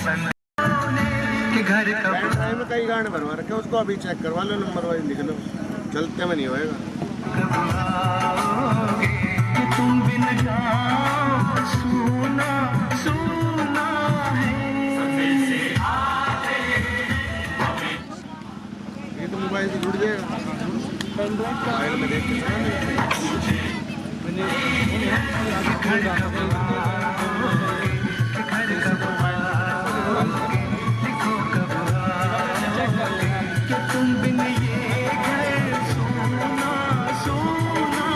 कि घर का टाइम में कई गाने भरवा रखे, उसको अभी चेक करवा लो, नंबर वाइज लिख लो, चलते में नहीं होएगा। कि तुम बिन गाँव सुना सुना है। ये तो मोबाइल से जुड़ जाएगा, मोबाइल में देख के तुम बिन ये घर सोना सोना।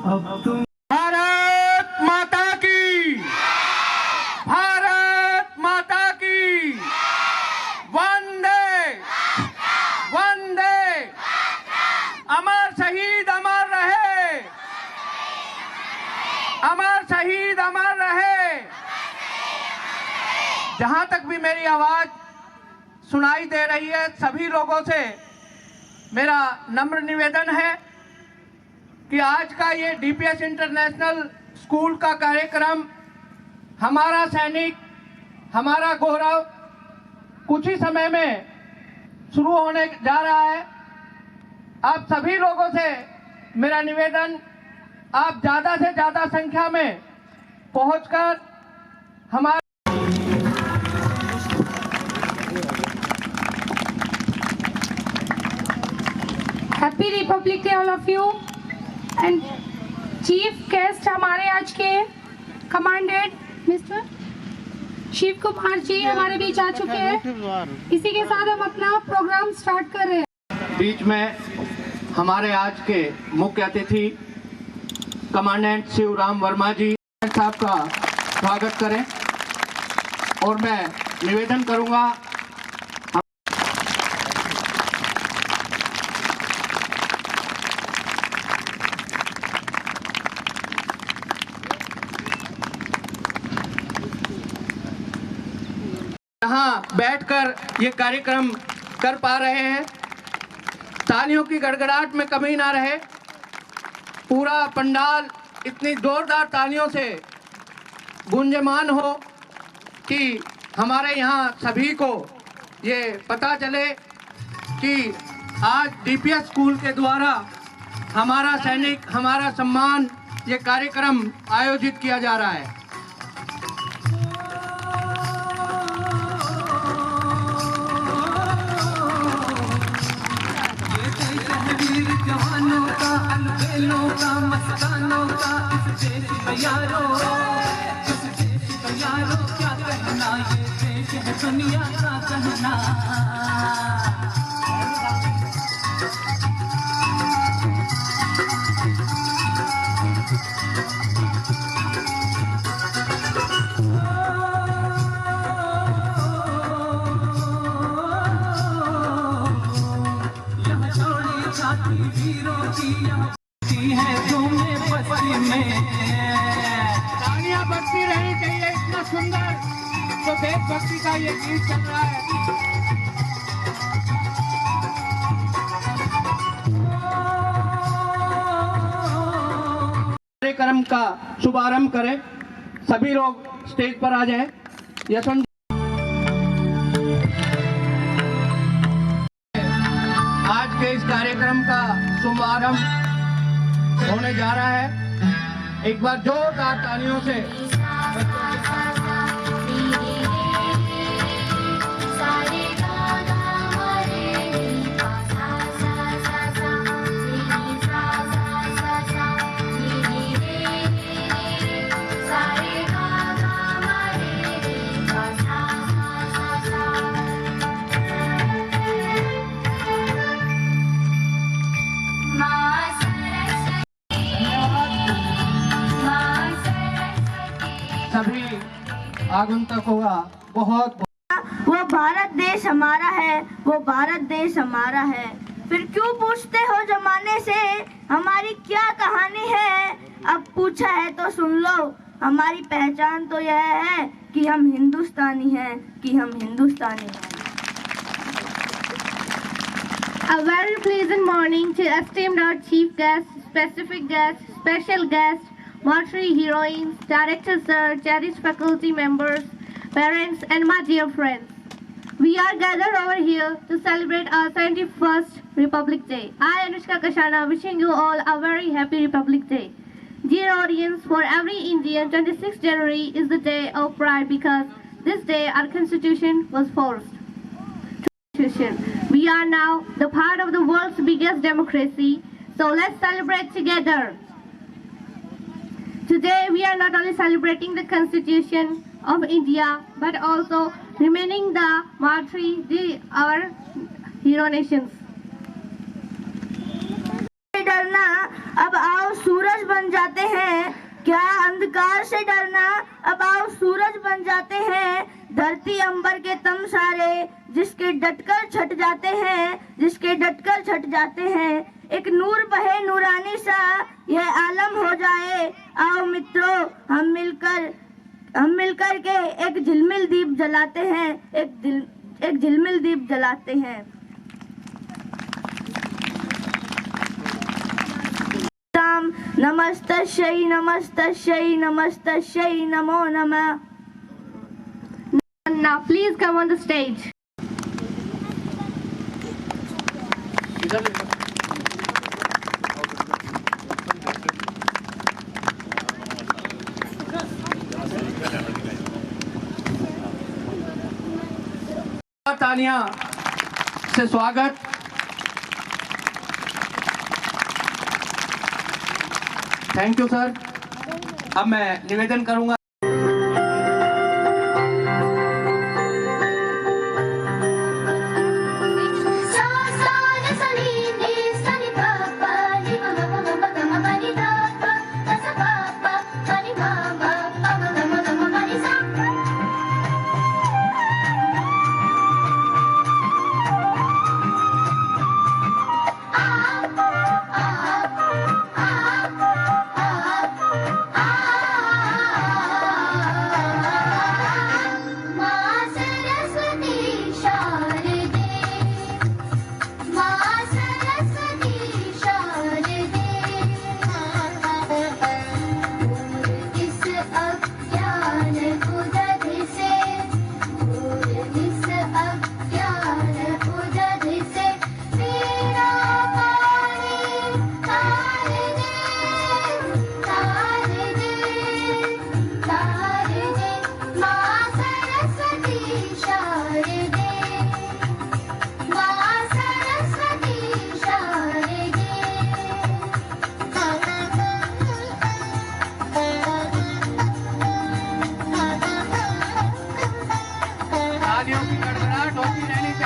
अब तुम भारत माता की, भारत माता की, वंदे वंदे। अमर शहीद अमर रहे, अमर शहीद अमर रहे। जहां तक भी मेरी आवाज सुनाई दे रही है, सभी लोगों से मेरा नम्र निवेदन है कि आज का ये डीपीएस इंटरनेशनल स्कूल का कार्यक्रम हमारा सैनिक हमारा गौरव कुछ ही समय में शुरू होने जा रहा है। आप सभी लोगों से मेरा निवेदन, आप ज़्यादा से ज़्यादा संख्या में पहुंचकर हमारे happy Republic day all of you. And chief guest हमारे आज के कमांडेंट मिस्टर शिव कुमार जी हमारे बीच आ चुके हैं। इसी के साथ हम अपना प्रोग्राम स्टार्ट कर रहे हैं। बीच में हमारे आज के मुख्य अतिथि कमांडेंट शिवराम वर्मा जी साहब का स्वागत करें और मैं निवेदन करूंगा यहाँ बैठकर ये कार्यक्रम कर पा रहे हैं। तालियों की गड़गड़ाहट में कमी ना रहे, पूरा पंडाल इतनी जोरदार तालियों से गुंजमान हो कि हमारे यहाँ सभी को ये पता चले कि आज डीपीएस स्कूल के द्वारा हमारा सैनिक हमारा सम्मान ये कार्यक्रम आयोजित किया जा रहा है। जवानों का अलबेलों का मस्तानों का इस देश तैयारों, इस देश तैयारों क्या कहना, ये देश है दुनिया का कहना। वीरों की है तुम्हें बस्ती में। तालियां बजती रहनी चाहिए, इतना सुंदर तो देशभक्ति का ये गीत चल रहा है। कार्यक्रम का शुभारंभ करें, सभी लोग स्टेज पर आ जाएं। यशवंत आज के इस कार्यक्रम का शुभारंभ होने जा रहा है। एक बार जोरदार तालियों से आगंतुकों का बहुत वो भारत देश हमारा है, वो भारत देश हमारा है। फिर क्यों पूछते हो जमाने से हमारी क्या कहानी है? अब पूछा है तो सुन लो, हमारी पहचान तो यह है कि हम हिंदुस्तानी हैं, कि हम हिंदुस्तानी हैं। A very pleasant morning to esteemed our chief guest, specific guest, special guest, mortuary heroines, director sir, cherished faculty members, parents and my dear friends. We are gathered over here to celebrate our 71st Republic Day. I, Anushka Kashana, wishing you all a very happy Republic Day. Dear audience, for every Indian, 26th January is the day of pride because this day our constitution was forced. We are now the part of the world's biggest democracy, so let's celebrate together. Today we are not only celebrating the Constitution of India, but also remaining the martyrs, our hero nations. डरना, अब आओ सूरज बन जाते हैं, क्या अंधकार से डरना, अब आओ सूरज बन जाते हैं, धरती अंबर के तम सारे जिसके डटकर छट जाते हैं, जिसके डटकर छट जाते हैं, एक नूर बहे नूरानी सा यह आलम हो जाए, आओ मित्रों हम मिलकर के एक झिलमिल दीप जलाते हैं, एक झिलमिल दीप जलाते हैं। नमस्तस्यै नमस्तस्यै नमस्तस्यै नमो नमः। Now please come on the stage. Tania से स्वागत। Thank you sir. अब मैं निवेदन करूंगा।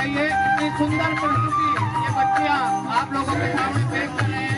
इतनी सुंदर प्रस्तुति ये बच्चियां आप लोगों के सामने पेश कर रहे हैं।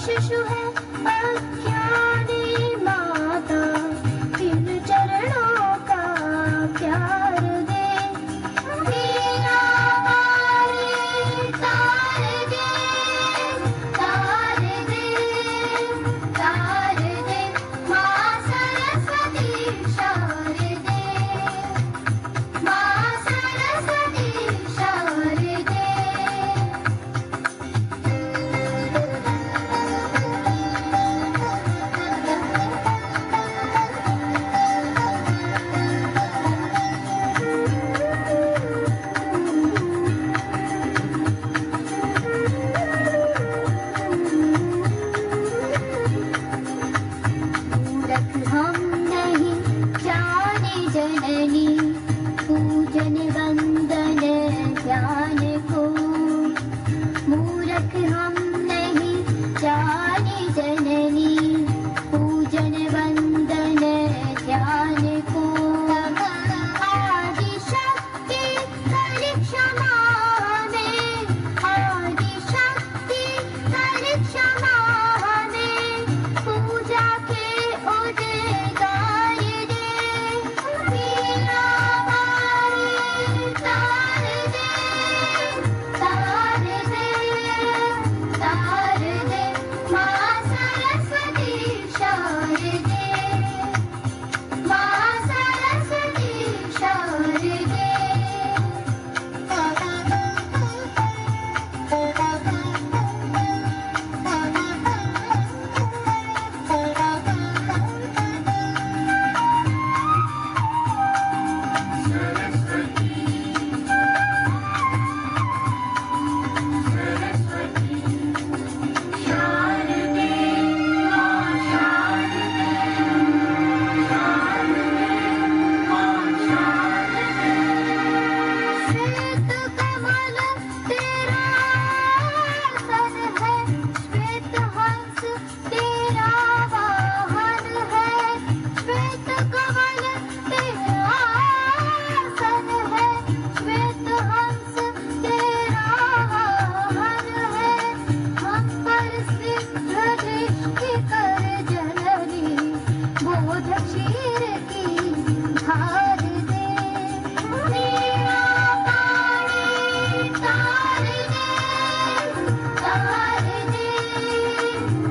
शिशु है अज्ञानी माता, इन चरणों का प्यार दे, मीरा मारे तार दे, तार दे, तार दे, माँ सरस्वती शारदे, माँ सरस्वती शारदे। पूजन वंदन ध्यान को मूर्ख हम नहीं जाने जननी पूजन वंदन ध्यान को आदि शक्ति कर क्षमा में आदि शक्ति कर क्षमा में पूजा के उद्गार दे मीरा मारे तार दे तार दे तार दे माँ सरस्वती शारदे माँ सरस्वती शारदे श्वेत कमल तेरा आसन है श्वेत हंस तेरा वाहन है श्वेत कमल तेरा आसन है श्वेत हंस तेरा वाहन है हम पर सिद्ध दृष्टि कर जननी बोध क्षीर की धार दे मीरा पानी तार दे तार दे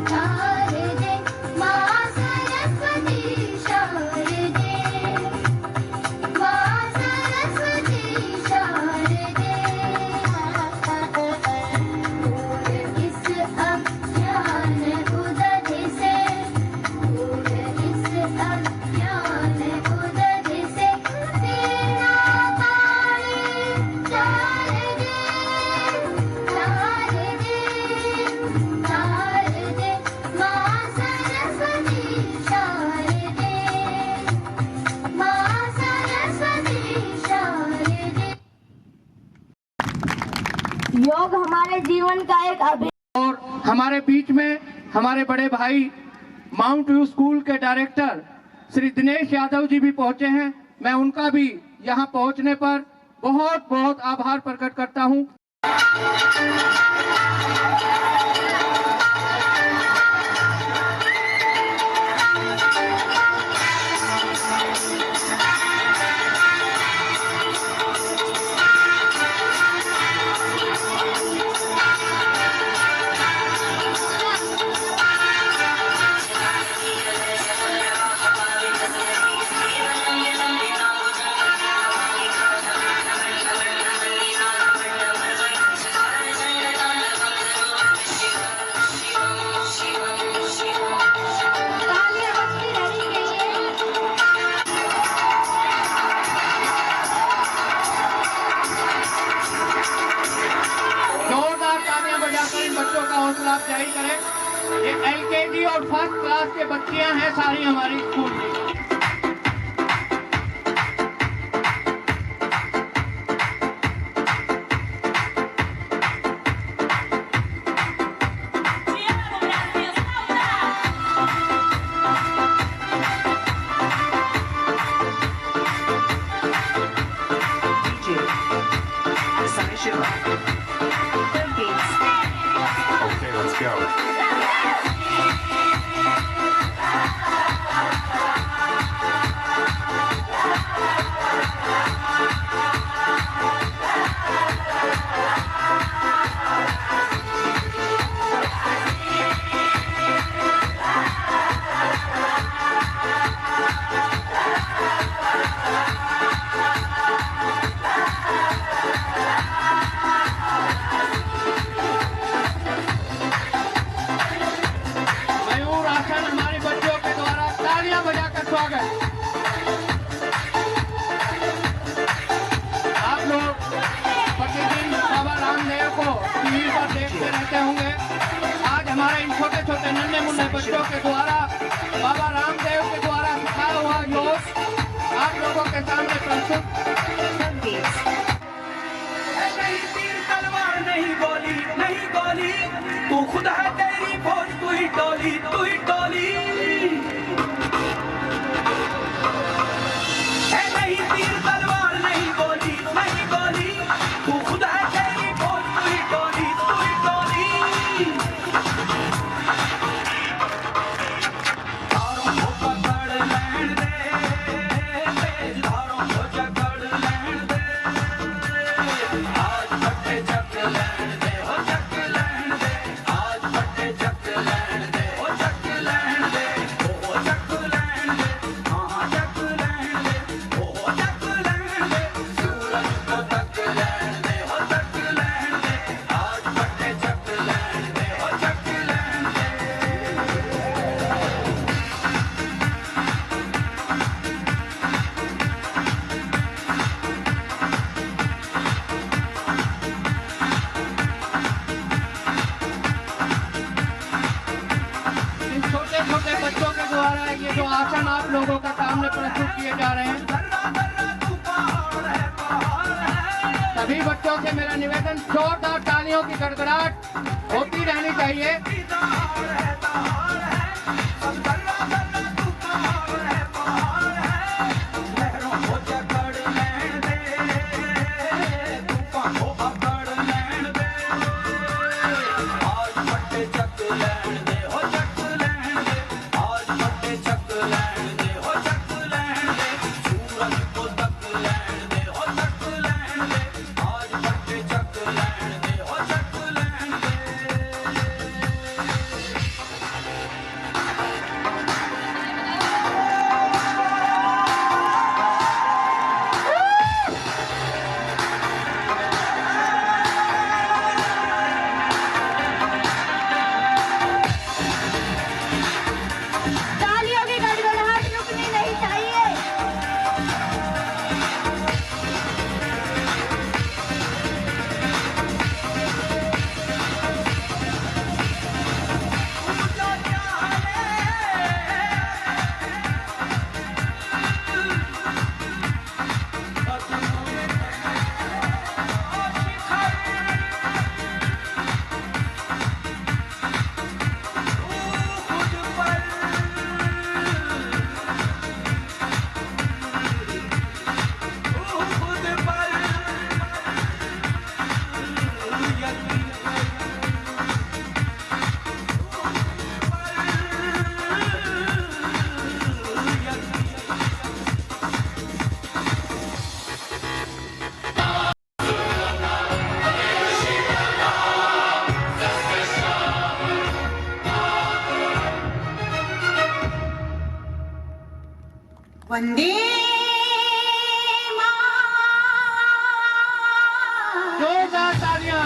तार दे माँ सरस्वती शारदे माँ सरस्वती शारदे दूर इस अज्ञान उदध से दूर इस अज्ञान उदध से तेरा पानी तार दे तार दे तार दे माँ सरस्वती शारदे माँ सरस्वती शारदे योग हमारे जीवन का एक और हमारे बीच में हमारे बड़े भाई माउंट व्यू स्कूल के डायरेक्टर श्री दिनेश यादव जी भी पहुंचे हैं। मैं उनका भी यहां पहुंचने पर बहुत बहुत आभार प्रकट करता हूं। जोरदार तालियां बजाकर इन बच्चों का हौसला अफजाई करें। ये LKG और फर्स्ट क्लास के बच्चियां हैं सारी हमारी स्कूल की। Okay, let's go. मयूर आसन हमारे बच्चों के द्वारा तालियां बजाकर स्वागत। आप लोग प्रतिदिन बाबा रामदेव को टीवी पर देखते रहते होंगे। आज हमारे इन छोटे छोटे नन्हे मुन्ने बच्चों के द्वारा बाबा रामदेव के द्वारा सिखाया हुआ योग आप लोगों के सामने प्रस्तुत संगीत। नहीं तीर तलवार नहीं गोली नहीं गोली, तू खुद है तेरी फौज, तू ही टोली तू ही टोली। है नहीं तीर तलवार नहीं गोली नहीं गोली, तू खुद है तेरी फौज, तू ही टोली तू ही टोली। धारों को पकड़ लैण दे, तेज धारों को जकड़ लैण दे, आज पट्टे चक लैण दे हो चक लैण दे, आज पट्टे चक लैण दे हो चक लैण दे, हो चक लैण दे, हाँ चक लैण दे, हो चक लैण दे, सूरज को तक लैण दे हो तक लैण दे, आज पट्टे चक लैण दे हो चक लैण दे। इन छोटे छोटे बच्चों के द्वारा ये जो आसन आप लोगों के सामने प्रस्तुत किए जा रहे हैं, सभी बच्चों से मेरा निवेदन, जोरदार तालियों की गड़गड़ाहट होती रहनी चाहिए। तालियों की गड़गड़ाहट रुकनी नहीं चाहिए। वंदे जोरदार तालियां।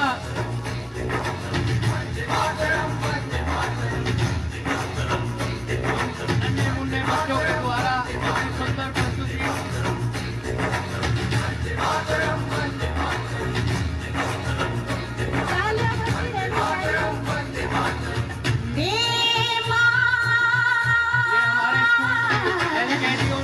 नन्हे मुन्ने बच्चों के द्वारा इतनी सुंदर प्रस्तुति। तालियां बजती रहनी चाहिए। ये हमारे स्कूल एलिमेंट्री और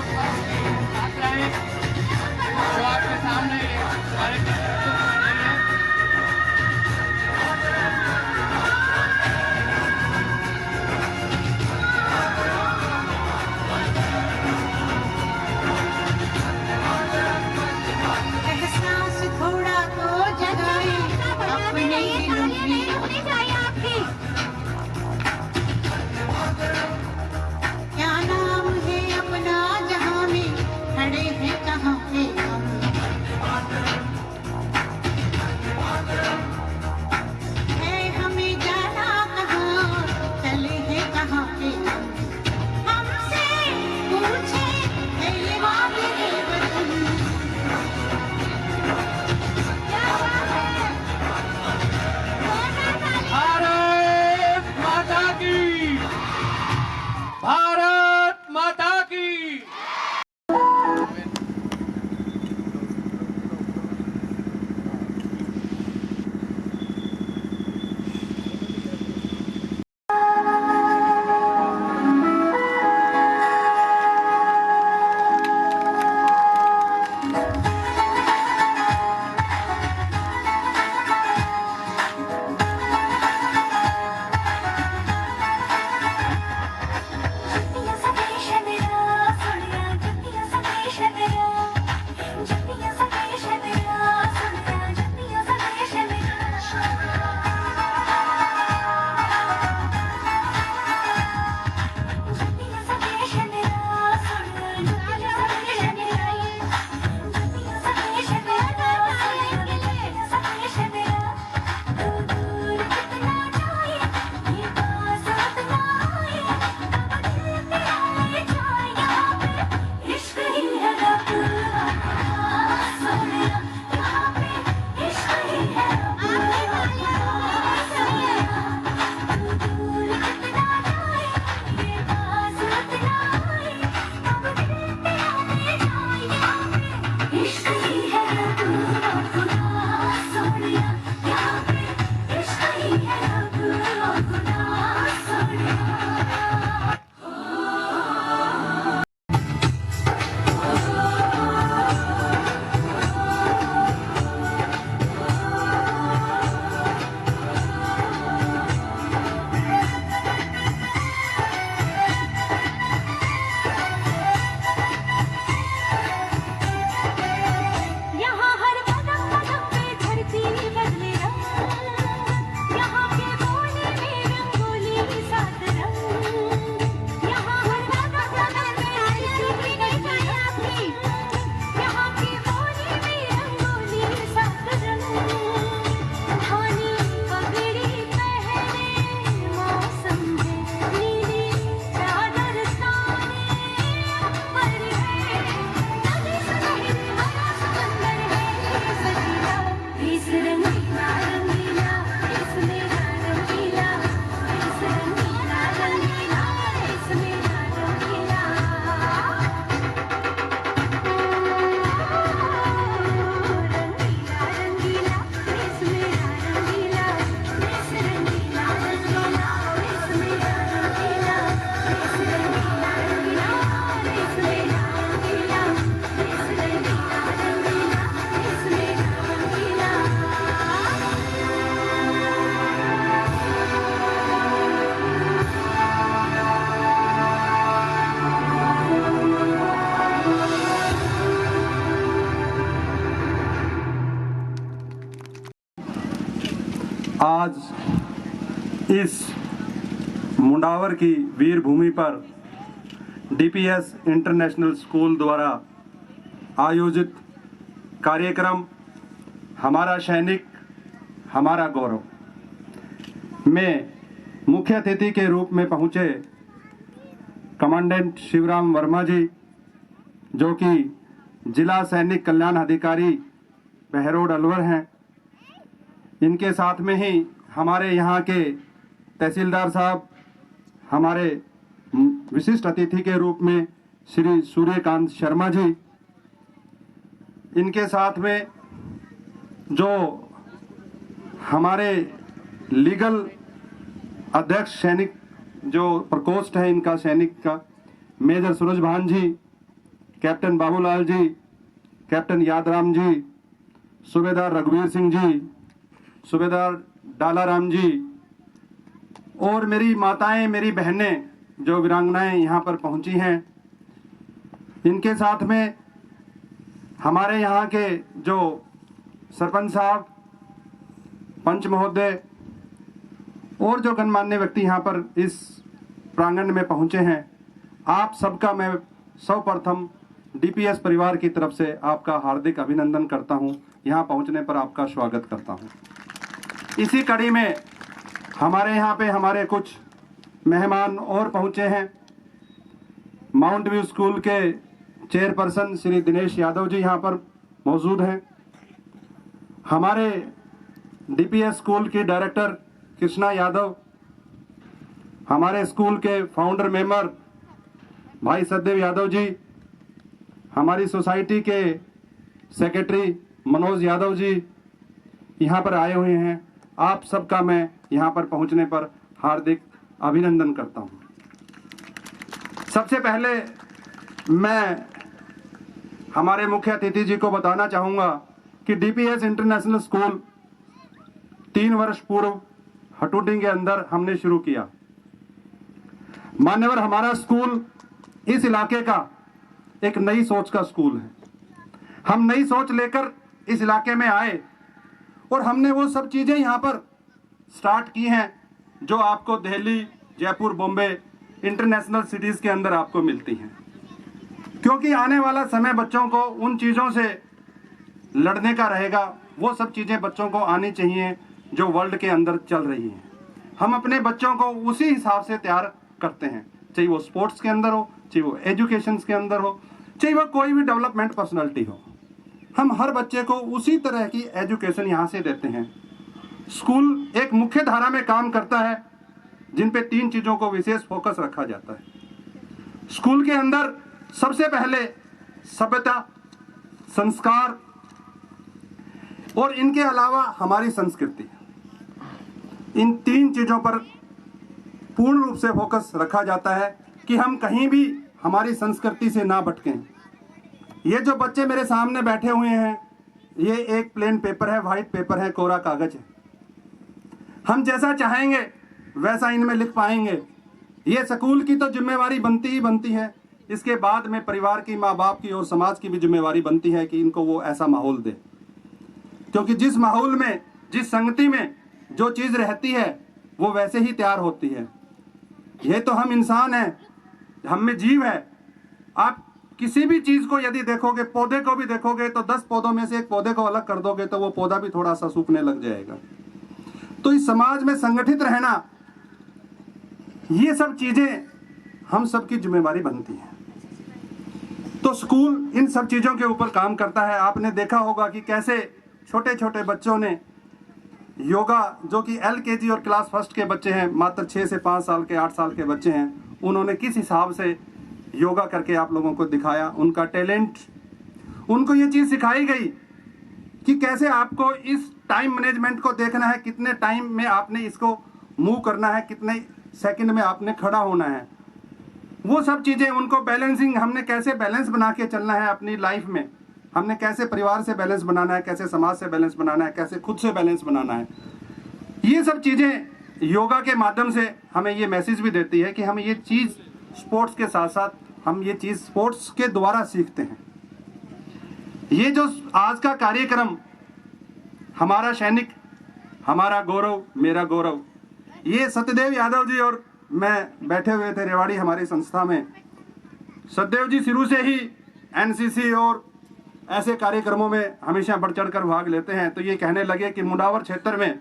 आज इस मुंडावर की वीर भूमि पर डीपीएस इंटरनेशनल स्कूल द्वारा आयोजित कार्यक्रम हमारा सैनिक हमारा गौरव में मुख्य अतिथि के रूप में पहुंचे कमांडेंट शिवराम वर्मा जी, जो कि जिला सैनिक कल्याण अधिकारी बहरोड अलवर हैं। इनके साथ में ही हमारे यहाँ के तहसीलदार साहब, हमारे विशिष्ट अतिथि के रूप में श्री सूर्यकांत शर्मा जी, इनके साथ में जो हमारे लीगल अध्यक्ष सैनिक जो प्रकोष्ठ है इनका सैनिक का, मेजर सूरज भान जी, कैप्टन बाबूलाल जी, कैप्टन यादराम जी, सूबेदार रघुवीर सिंह जी, सूबेदार डालाराम जी, और मेरी माताएं, मेरी बहनें जो वीरांगनाएं यहाँ पर पहुंची हैं, इनके साथ में हमारे यहाँ के जो सरपंच साहब, पंच महोदय और जो गणमान्य व्यक्ति यहाँ पर इस प्रांगण में पहुंचे हैं, आप सबका मैं सर्वप्रथम डीपीएस परिवार की तरफ से आपका हार्दिक अभिनंदन करता हूं। यहाँ पहुंचने पर आपका स्वागत करता हूं। इसी कड़ी में हमारे यहाँ पे हमारे कुछ मेहमान और पहुंचे हैं। माउंट व्यू स्कूल के चेयरपर्सन श्री दिनेश यादव जी यहाँ पर मौजूद हैं। हमारे डीपीएस स्कूल की डायरेक्टर कृष्णा यादव, हमारे स्कूल के फाउंडर मेंबर भाई सतदेव यादव जी, हमारी सोसाइटी के सेक्रेटरी मनोज यादव जी यहाँ पर आए हुए हैं। आप सबका मैं यहाँ पर पहुँचने पर हार्दिक अभिनंदन करता हूँ। सबसे पहले मैं हमारे मुख्य अतिथि जी को बताना चाहूँगा कि डीपीएस इंटरनेशनल स्कूल 3 वर्ष पूर्व हटूटी के अंदर हमने शुरू किया। मान्यवर, हमारा स्कूल इस इलाके का एक नई सोच का स्कूल है। हम नई सोच लेकर इस इलाके में आए और हमने वो सब चीजें यहाँ पर स्टार्ट की हैं जो आपको दिल्ली, जयपुर, बॉम्बे इंटरनेशनल सिटीज के अंदर आपको मिलती हैं। क्योंकि आने वाला समय बच्चों को उन चीजों से लड़ने का रहेगा। वो सब चीजें बच्चों को आनी चाहिए जो वर्ल्ड के अंदर चल रही हैं। हम अपने बच्चों को उसी हिसाब से तैयार करते हैं, चाहे वो स्पोर्ट्स के अंदर हो, चाहे वो एजुकेशन के अंदर हो, चाहे वो कोई भी डेवलपमेंट पर्सनालिटी हो। हम हर बच्चे को उसी तरह की एजुकेशन यहाँ से देते हैं। स्कूल एक मुख्य धारा में काम करता है जिन पे 3 चीजों को विशेष फोकस रखा जाता है। स्कूल के अंदर सबसे पहले सभ्यता, संस्कार और इनके अलावा हमारी संस्कृति, इन 3 चीजों पर पूर्ण रूप से फोकस रखा जाता है कि हम कहीं भी हमारी संस्कृति से ना भटकें। ये जो बच्चे मेरे सामने बैठे हुए हैं, ये एक प्लेन पेपर है, व्हाइट पेपर है, कोरा कागज है। हम जैसा चाहेंगे वैसा इनमें लिख पाएंगे। ये स्कूल की तो जिम्मेवारी बनती ही बनती है, इसके बाद में परिवार की, माँ बाप की और समाज की भी जिम्मेवारी बनती है कि इनको वो ऐसा माहौल दे। क्योंकि जिस माहौल में, जिस संगति में जो चीज़ रहती है वो वैसे ही तैयार होती है। ये तो हम इंसान हैं, हम में जीव है। आप किसी भी चीज़ को यदि देखोगे, पौधे को भी देखोगे, तो 10 पौधों में से एक पौधे को अलग कर दोगे तो वो पौधा भी थोड़ा सा सूखने लग जाएगा। तो इस समाज में संगठित रहना, ये सब चीज़ें हम सबकी जिम्मेवारी बनती है। तो स्कूल इन सब चीज़ों के ऊपर काम करता है। आपने देखा होगा कि कैसे छोटे छोटे बच्चों ने योगा, जो कि LKG और क्लास फर्स्ट के बच्चे हैं, मात्र 6 से 5 साल के, 8 साल के बच्चे हैं, उन्होंने किस हिसाब से योगा करके आप लोगों को दिखाया। उनका टैलेंट, उनको ये चीज़ सिखाई गई कि कैसे आपको इस टाइम मैनेजमेंट को देखना है, कितने टाइम में आपने इसको मूव करना है, कितने सेकंड में आपने खड़ा होना है। वो सब चीज़ें उनको बैलेंसिंग, हमने कैसे बैलेंस बना के चलना है अपनी लाइफ में, हमने कैसे परिवार से बैलेंस बनाना है, कैसे समाज से बैलेंस बनाना है, कैसे खुद से बैलेंस बनाना है। ये सब चीज़ें योगा के माध्यम से हमें ये मैसेज भी देती है कि हम ये चीज़ स्पोर्ट्स के साथ साथ हम ये चीज़ स्पोर्ट्स के द्वारा सीखते हैं। ये जो आज का कार्यक्रम हमारा सैनिक हमारा गौरव, मेरा गौरव। ये सत्यदेव यादव जी और मैं बैठे हुए थे रेवाड़ी हमारी संस्था में। सत्यदेव जी शुरू से ही एनसीसी और ऐसे कार्यक्रमों में हमेशा बढ़ चढ़ कर भाग लेते हैं। तो ये कहने लगे कि मुंडावर क्षेत्र में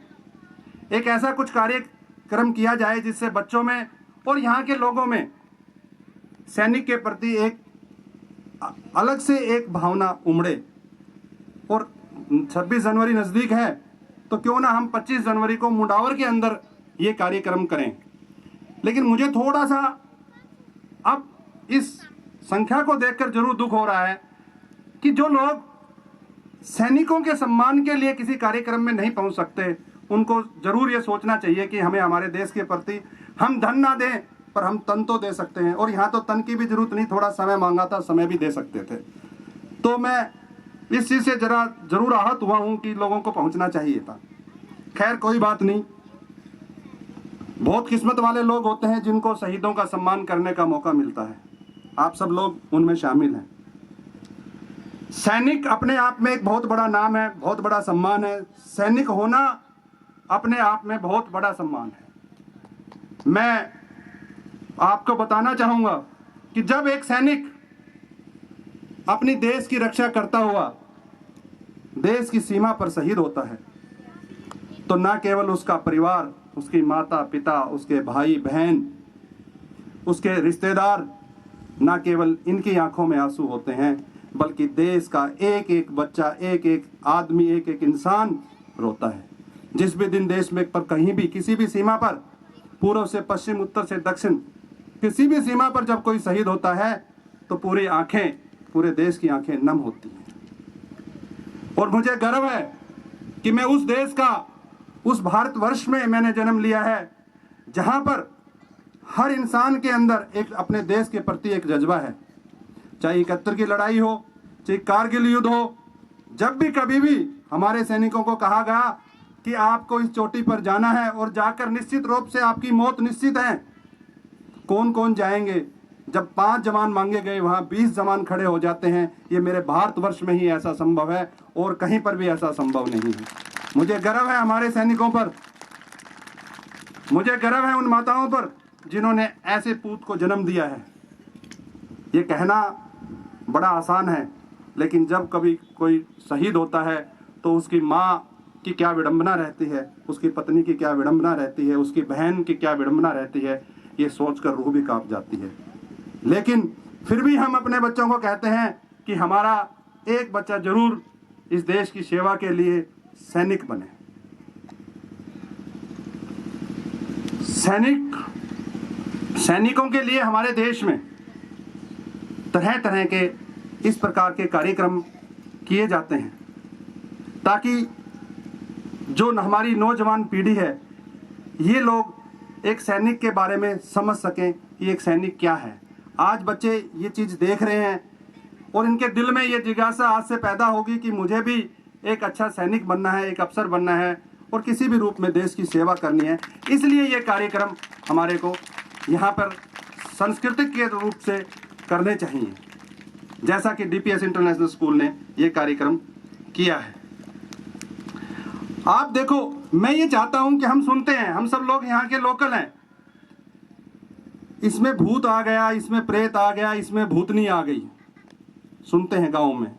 एक ऐसा कुछ कार्यक्रम किया जाए जिससे बच्चों में और यहाँ के लोगों में सैनिक के प्रति एक अलग से एक भावना उमड़े। और 26 जनवरी नज़दीक है तो क्यों ना हम 25 जनवरी को मुंडावर के अंदर ये कार्यक्रम करें। लेकिन मुझे थोड़ा सा अब इस संख्या को देखकर जरूर दुख हो रहा है कि जो लोग सैनिकों के सम्मान के लिए किसी कार्यक्रम में नहीं पहुंच सकते, उनको जरूर ये सोचना चाहिए कि हमें हमारे देश के प्रति हम धन ना दें पर हम तन तो दे सकते हैं। और यहाँ तो तन की भी जरूरत नहीं, थोड़ा समय मांगा था, समय भी दे सकते थे। तो मैं इस चीज़ से जरूर आहत हुआ हूँ कि लोगों को पहुँचना चाहिए था। खैर कोई बात नहीं, बहुत किस्मत वाले लोग होते हैं जिनको शहीदों का सम्मान करने का मौका मिलता है। आप सब लोग उनमें शामिल हैं। सैनिक अपने आप में एक बहुत बड़ा नाम है, बहुत बड़ा सम्मान है। सैनिक होना अपने आप में बहुत बड़ा सम्मान है। मैं आपको बताना चाहूंगा कि जब एक सैनिक अपनी देश की रक्षा करता हुआ देश की सीमा पर शहीद होता है तो न केवल उसका परिवार, उसकी माता पिता, उसके भाई बहन, उसके रिश्तेदार, न केवल इनकी आंखों में आंसू होते हैं बल्कि देश का एक एक बच्चा, एक एक आदमी, एक एक इंसान रोता है। जिस भी दिन देश में पर कहीं भी किसी भी सीमा पर, पूर्व से पश्चिम, उत्तर से दक्षिण, किसी भी सीमा पर जब कोई शहीद होता है तो पूरी आंखें, पूरे देश की आंखें नम होती हैं। और मुझे गर्व है कि मैं उस देश का, उस भारतवर्ष में मैंने जन्म लिया है जहां पर हर इंसान के अंदर एक अपने देश के प्रति एक जज्बा है। चाहे 71 की लड़ाई हो, चाहे कारगिल युद्ध हो, जब भी कभी भी हमारे सैनिकों को कहा गया कि आपको इस चोटी पर जाना है और जाकर निश्चित रूप से आपकी मौत निश्चित है, कौन कौन जाएंगे? जब 5 जवान मांगे गए वहां 20 जवान खड़े हो जाते हैं। ये मेरे भारतवर्ष में ही ऐसा संभव है और कहीं पर भी ऐसा संभव नहीं है। मुझे गर्व है हमारे सैनिकों पर, मुझे गर्व है उन माताओं पर जिन्होंने ऐसे पूत को जन्म दिया है। ये कहना बड़ा आसान है, लेकिन जब कभी कोई शहीद होता है तो उसकी माँ की क्या विडंबना रहती है, उसकी पत्नी की क्या विडंबना रहती है, उसकी बहन की क्या विडंबना रहती है, ये सोचकर रूह भी कांप जाती है। लेकिन फिर भी हम अपने बच्चों को कहते हैं कि हमारा एक बच्चा जरूर इस देश की सेवा के लिए सैनिक बने। सैनिकों के लिए हमारे देश में तरह तरह के इस प्रकार के कार्यक्रम किए जाते हैं ताकि जो हमारी नौजवान पीढ़ी है, ये लोग एक सैनिक के बारे में समझ सकें कि एक सैनिक क्या है। आज बच्चे ये चीज़ देख रहे हैं और इनके दिल में ये जिज्ञासा आज से पैदा होगी कि मुझे भी एक अच्छा सैनिक बनना है, एक अफसर बनना है और किसी भी रूप में देश की सेवा करनी है। इसलिए ये कार्यक्रम हमारे को यहाँ पर सांस्कृतिक के रूप से करने चाहिए, जैसा कि डीपीएस इंटरनेशनल स्कूल ने ये कार्यक्रम किया है। आप देखो, मैं ये चाहता हूं कि हम सुनते हैं, हम सब लोग यहाँ के लोकल हैं, इसमें भूत आ गया, इसमें प्रेत आ गया, इसमें भूतनी आ गई, सुनते हैं गाँव में।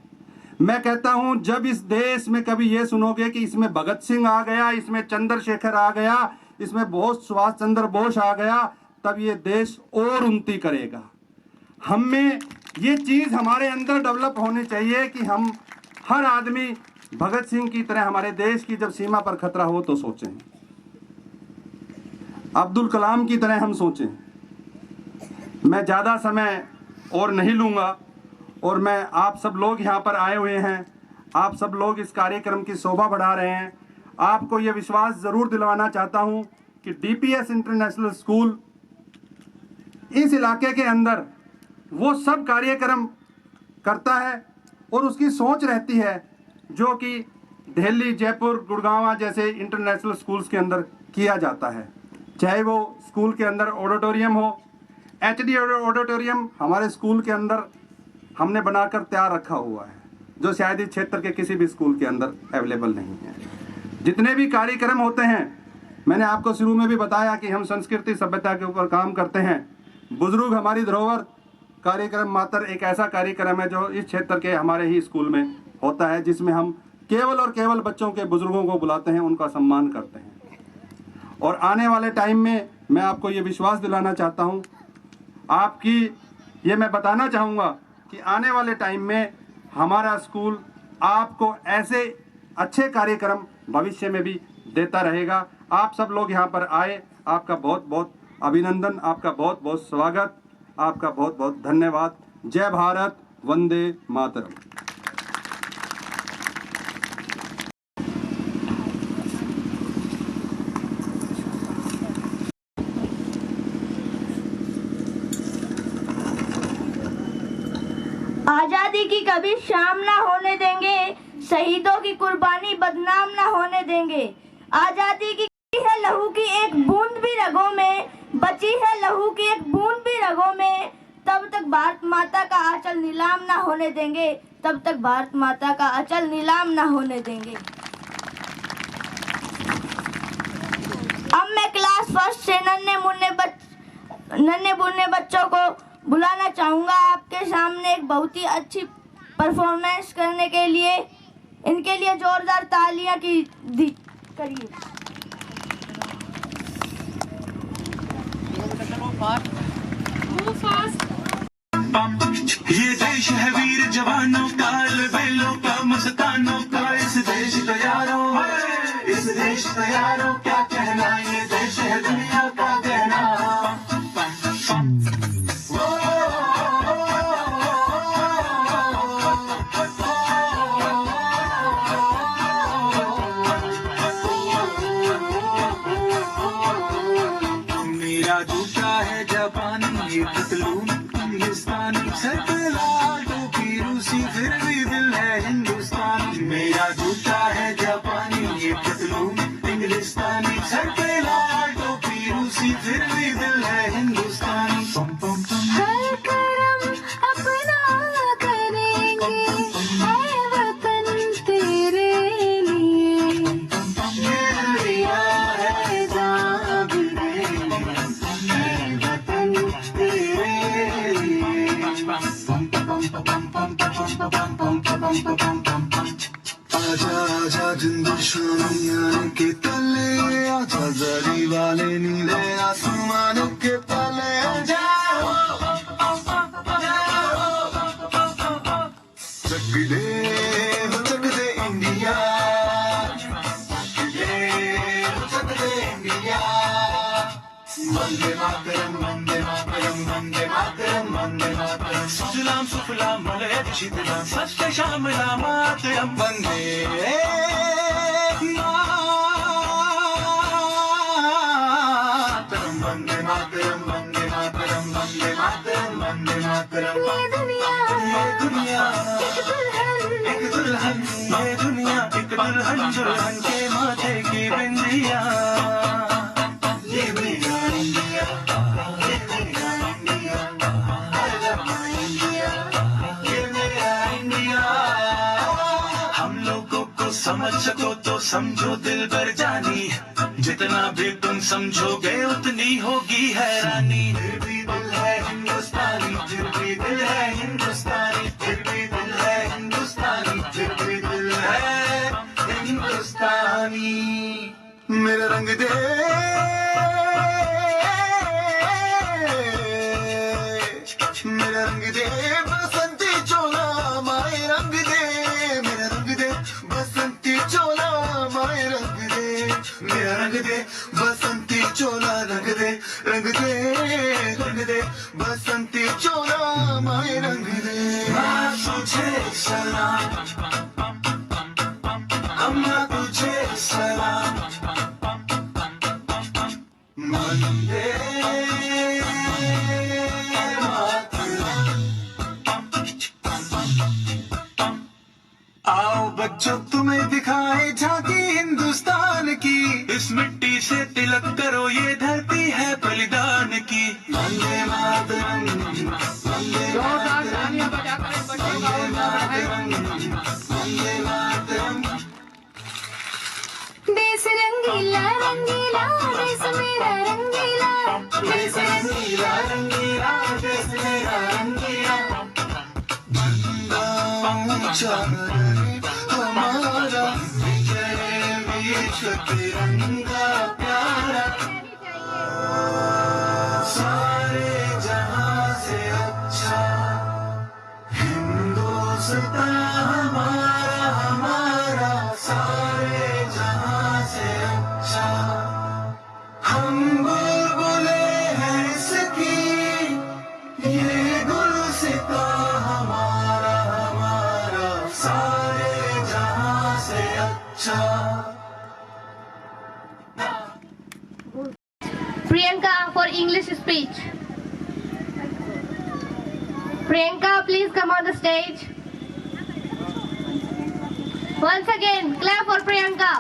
मैं कहता हूं जब इस देश में कभी ये सुनोगे कि इसमें भगत सिंह आ गया, इसमें चंद्रशेखर आ गया, इसमें बहुत सुभाष चंद्र बोस आ गया, तब ये देश और उन्नति करेगा। हम में ये चीज़ हमारे अंदर डेवलप होनी चाहिए कि हम हर आदमी भगत सिंह की तरह हमारे देश की जब सीमा पर खतरा हो तो सोचें, अब्दुल कलाम की तरह हम सोचें। मैं ज़्यादा समय और नहीं लूँगा और मैं आप सब लोग यहाँ पर आए हुए हैं, आप सब लोग इस कार्यक्रम की शोभा बढ़ा रहे हैं। आपको ये विश्वास ज़रूर दिलवाना चाहता हूँ कि डीपीएस इंटरनेशनल स्कूल इस इलाके के अंदर वो सब कार्यक्रम करता है और उसकी सोच रहती है जो कि दिल्ली, जयपुर, गुड़गांव जैसे इंटरनेशनल स्कूल्स के अंदर किया जाता है। चाहे वो स्कूल के अंदर ऑडिटोरियम हो, एचडी ऑडिटोरियम हमारे स्कूल के अंदर हमने बनाकर तैयार रखा हुआ है, जो शायद इस क्षेत्र के किसी भी स्कूल के अंदर अवेलेबल नहीं है। जितने भी कार्यक्रम होते हैं, मैंने आपको शुरू में भी बताया कि हम संस्कृति सभ्यता के ऊपर काम करते हैं। बुजुर्ग हमारी धरोहर कार्यक्रम मात्र एक ऐसा कार्यक्रम है जो इस क्षेत्र के हमारे ही स्कूल में होता है, जिसमें हम केवल और केवल बच्चों के बुजुर्गों को बुलाते हैं, उनका सम्मान करते हैं। और आने वाले टाइम में मैं आपको ये विश्वास दिलाना चाहता हूँ, ये मैं बताना चाहूँगा कि आने वाले टाइम में हमारा स्कूल आपको ऐसे अच्छे कार्यक्रम भविष्य में भी देता रहेगा। आप सब लोग यहाँ पर आए, आपका बहुत बहुत अभिनंदन, आपका बहुत बहुत स्वागत, आपका बहुत बहुत धन्यवाद। जय भारत, वंदे मातरम। आजादी की कभी शाम ना होने देंगे, शहीदों की कुर्बानी बदनाम ना होने देंगे। आजादी की है लहू की एक बूंद भी रगों में, बची है लहू की एक बूंद भी रगों में, तब तक भारत माता का आंचल नीलाम ना होने देंगे, तब तक भारत माता का आंचल नीलाम ना होने देंगे। अब मैं क्लास फर्स्ट से नन्हे मुन्ने बच्चों को बुलाना चाहूँगा आपके सामने एक बहुत ही अच्छी परफॉर्मेंस करने के लिए। इनके लिए जोरदार तालियां करिए। ये देश है वीर जवानों का, बेलों का, मस्तानों का, इस देश का यारों, इस देश का यारों क्या कहना, ये देश है दुनिया का कहना। मेरा जूता है जापानी, ये पतलून हिंदुस्तानी, सर पे लाल टोपी रूसी, फिर भी दिल है हिंदुस्तानी। मेरा जूता है जापानी, ये पतलून इंग्लिस्तानी, सर पे लाल टोपी रूसी, फिर भी दिल है हिंदुस्तानी। पम पम पम हर करम अपना करेंगे, ऐ वतन तेरे लिए, ये दुनिया है जहाँ भी देंगे, ऐ वतन तेरे लिए। पम पम पम पम पम पम पम पम पम पम। आजा आजा जिंदशानियां के तले, आजा जरी वाले नीले आसमानों के तले, आजा चक दे इंडिया, चक दे इंडिया। वंदे मातरम, वंदे मातरम, वंदे मातरम, वंदे मातरम। सुजलाम सुफलाम मलयज शीतलाम, सत्य श्यामलाम मातरम। वंदे मातरम, वंदे मातरम, वंदे मातरम, वंदे मातरम, वंदे मातरम। ये दुनिया एक दुल्हन, ये दुनिया एक दुल्हन, दुल्हन के माथे की बिंदिया। ये मेरा इंडिया, ये मेरा India, I love my India, ये मेरा इंडिया। हम लोगों को समझ सको तो समझो दिल भर जानी, जितना भी तुम समझोगे उतनी होगी हैरानी। फिर भी दिल है हिंदुस्तानी, फिर भी दिल है हिंदुस्तानी, फिर भी दिल है हिंदुस्तानी, फिर भी दिल है हिंदुस्तानी। मेरा रंग दे, मेरा रंग दे बसंती चोला, माए रंग दे, मेरा रंग दे बसंती चोला, माए रंग दे, मेरा रंग दे बसंती चोला, रंग दे, रंग दे, रंग दे बसंती चोला, माए रंग दे। माँ तुझे सलाम, अम्मा तुझे सलाम, वंदे आओ बच्चों तुम्हें दिखाए झांकी हिंदुस्तान की, इस मिट्टी से तिलक करो ये धरती है बलिदान की। वंदे मातरम, वंदे जोरदार तालियां बजाकर इन बच्चों का हौसला बढ़ाएं। वंदे मातरम। रंगीला रंगीला देश मेरा रंगीला, देश रंगीला रंगीला देश मेरा रंगीला। हमारा विजय विश्व तिरंगा प्यारा, सारे जहां से अच्छा हिंदुस्तान हमारा, हमारा सारे जहां से अच्छा। हम बुलबुले हैं इसकी, ये गुलसिता हमारा, हमारा सारे जहां से अच्छा। Priyanka for English speech. Priyanka, please come on the stage. Once again, clap for Priyanka.